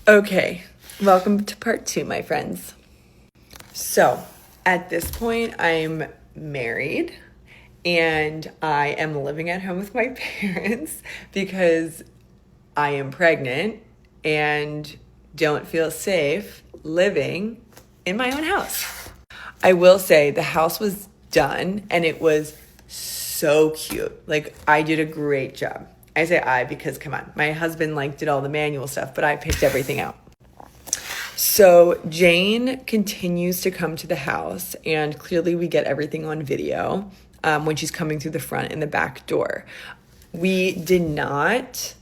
Okay, welcome to part 2, my friends. So, at this point, I'm married and I am living at home with my parents because I am pregnant and don't feel safe living in my own house. I will say the house was done and it was so cute. Like, I did a great job. I say I because, come on, my husband did all the manual stuff, but I picked everything out. So Jane continues to come to the house, and clearly we get everything on video when she's coming through the front and the back door. We did not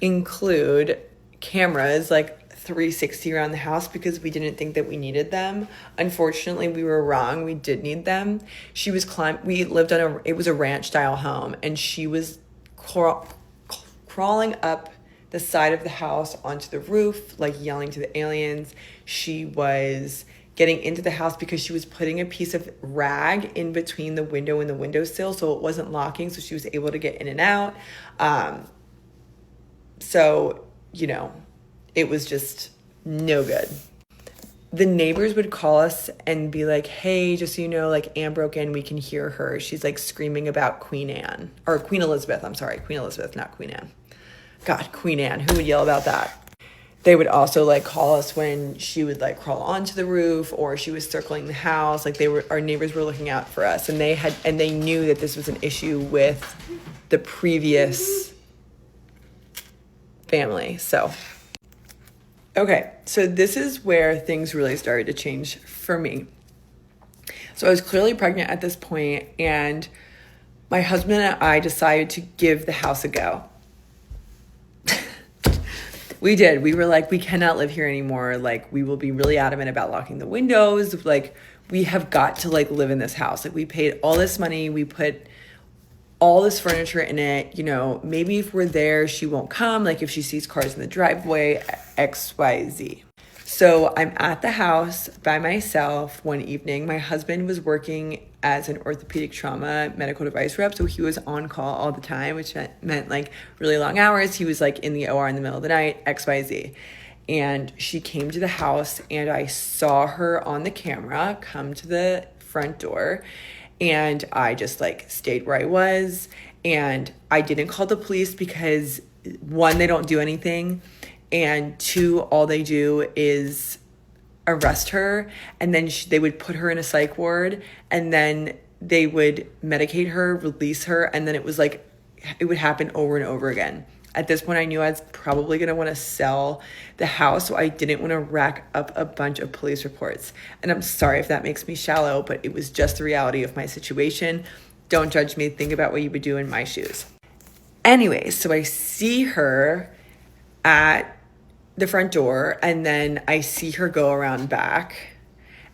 include cameras 360 around the house because we didn't think that we needed them. Unfortunately, we were wrong. We did need them. She was we lived on it was a ranch style home, and she was crawling up the side of the house onto the roof, yelling to the aliens. She was getting into the house because she was putting a piece of rag in between the window and the windowsill so it wasn't locking, so she was able to get in and out. So, it was just no good. The neighbors would call us and be like, hey, just so you know, Anne broke in, we can hear her. She's screaming about Queen Anne, or Queen Elizabeth. I'm sorry, Queen Elizabeth, not Queen Anne. God, Queen Anne, who would yell about that? They would also call us when she would crawl onto the roof or she was circling the house. Our neighbors were looking out for us, and they knew that this was an issue with the previous family. So, okay, so this is where things really started to change for me. So I was clearly pregnant at this point, and my husband and I decided to give the house a go. We did. We were we cannot live here anymore. We will be really adamant about locking the windows. We have got to live in this house. We paid all this money. We put all this furniture in it. Maybe if we're there, she won't come. If she sees cars in the driveway, XYZ. So I'm at the house by myself one evening. My husband was working as an orthopedic trauma medical device rep, so he was on call all the time, which meant really long hours. He was in the OR in the middle of the night, XYZ. And she came to the house, and I saw her on the camera come to the front door, and I just stayed where I was, and I didn't call the police because, one, they don't do anything, and two, all they do is arrest her, and then they would put her in a psych ward, and then they would medicate her, release her, and then it would happen over and over again. At this point, I knew I was probably going to want to sell the house, so I didn't want to rack up a bunch of police reports. And I'm sorry if that makes me shallow, but it was just the reality of my situation. Don't judge me. Think about what you would do in my shoes. Anyway, so I see her at the front door, and then I see her go around back,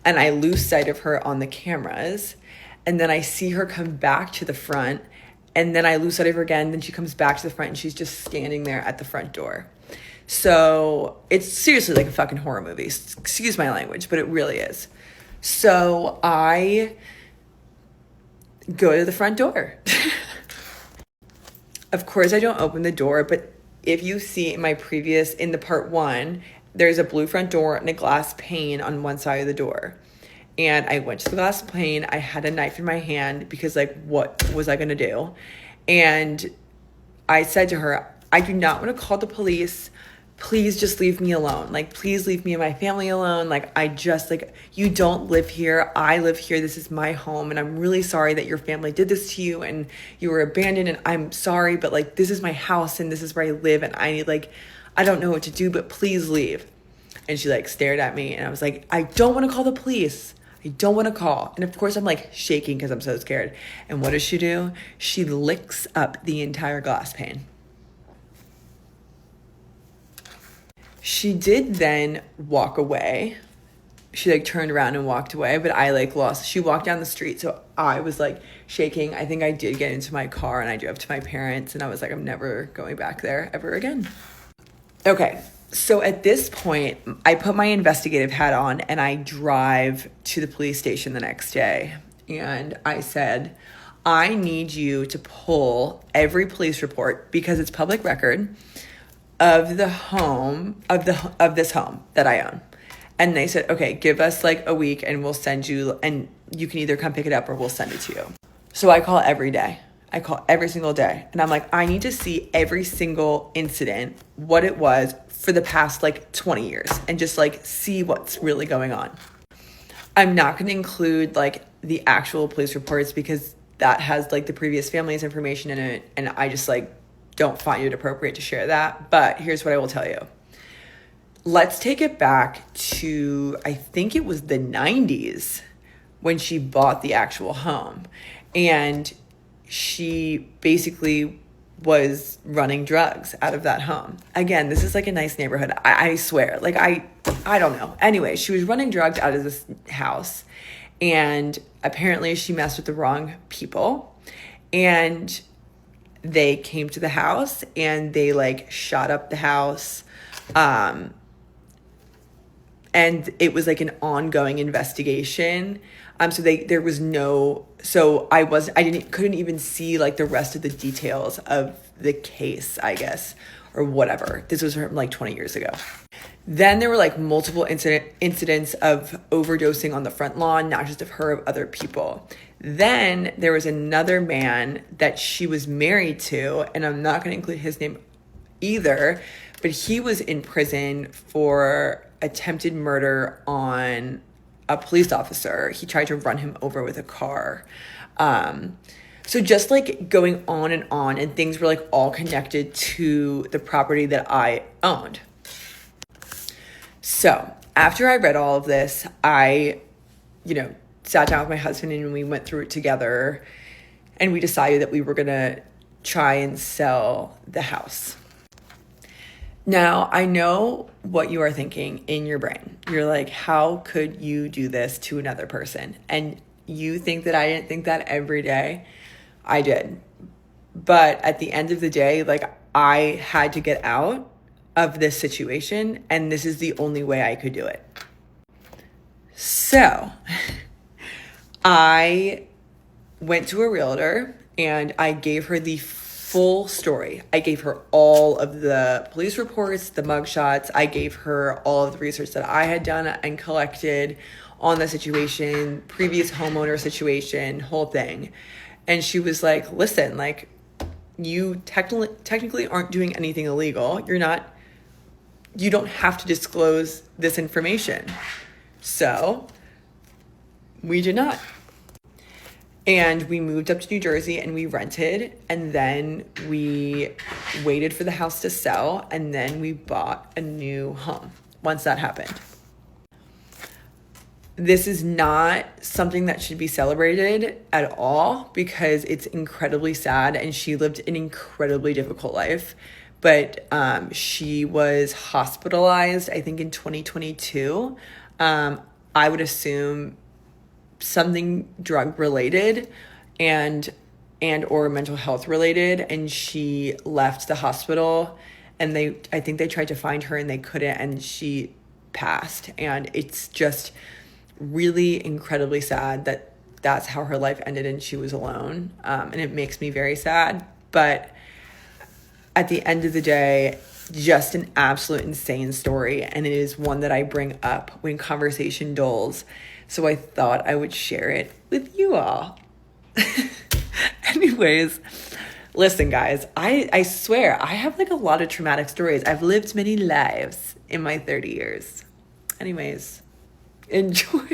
and I lose sight of her on the cameras, and then I see her come back to the front, and then I lose sight of her again. Then she comes back to the front, and she's just standing there at the front door. So it's seriously a fucking horror movie. Excuse my language, but it really is. So I go to the front door. Of course, I don't open the door, but if you see in the part 1, there's a blue front door and a glass pane on one side of the door. And I went to the glass pane. I had a knife in my hand because what was I going to do? And I said to her, I do not want to call the police. Please just leave me alone. Please leave me and my family alone. You don't live here. I live here. This is my home. And I'm really sorry that your family did this to you and you were abandoned. And I'm sorry, but this is my house and this is where I live. And I need, I don't know what to do, but please leave. And she stared at me, and I was I don't want to call the police. I don't want to call. And of course I'm shaking because I'm so scared. And what does she do? She licks up the entire glass pane. She did then walk away. She turned around and walked away, but I she walked down the street. So I was shaking. I think I did get into my car and I drove to my parents, and I was I'm never going back there ever again. Okay. So at this point, I put my investigative hat on and I drive to the police station the next day. And I said, I need you to pull every police report because it's public record of the home of this home that I own. And they said, okay, give us like a week and we'll send you, and you can either come pick it up or we'll send it to you. So I call every day. I call every single day. And I'm like, I need to see every single incident, what it was for the past like 20 years, and just like see what's really going on. I'm not going to include like the actual police reports because that has like the previous family's information in it. And I just like don't find it appropriate to share that. But here's what I will tell you. Let's take it back to, I think it was the 90s when she bought the actual home. And she basically was running drugs out of that home. Again, this is like a nice neighborhood. I swear, like I don't know. Anyway, she was running drugs out of this house, and apparently she messed with the wrong people, and they came to the house and they like shot up the house. And it was like an ongoing investigation. Couldn't even see like the rest of the details of the case, I guess, or whatever. This was from like 20 years ago. Then there were like multiple incidents of overdosing on the front lawn, not just of her, of other people. Then there was another man that she was married to, and I'm not going to include his name either, but he was in prison for attempted murder on a police officer. He tried to run him over with a car. So just like going on, and things were like all connected to the property that I owned. So after I read all of this, I, sat down with my husband and we went through it together, and we decided that we were going to try and sell the house. Now, I know what you are thinking in your brain. You're like, how could you do this to another person? And you think that I didn't think that every day. I did. But at the end of the day, like, I had to get out of this situation, and this is the only way I could do it. So I went to a realtor and I gave her the full story. I gave her all of the police reports, the mugshots. I gave her all of the research that I had done and collected on the situation, previous homeowner situation, whole thing. And she was like, listen, like, you technically aren't doing anything illegal. You don't have to disclose this information. So we did not. And we moved up to New Jersey and we rented, and then we waited for the house to sell, and then we bought a new home once that happened. This is not something that should be celebrated at all because it's incredibly sad, and she lived an incredibly difficult life. But she was hospitalized, I think, in 2022. I would assume something drug related and or mental health related, and she left the hospital, and I think they tried to find her and they couldn't, and she passed. And it's just really incredibly sad that that's how her life ended and she was alone. And it makes me very sad, but at the end of the day, just an absolute insane story, and it is one that I bring up when conversation dulls. So I thought I would share it with you all. Anyways, listen, guys, I swear I have like a lot of traumatic stories. I've lived many lives in my 30 years. Anyways, enjoy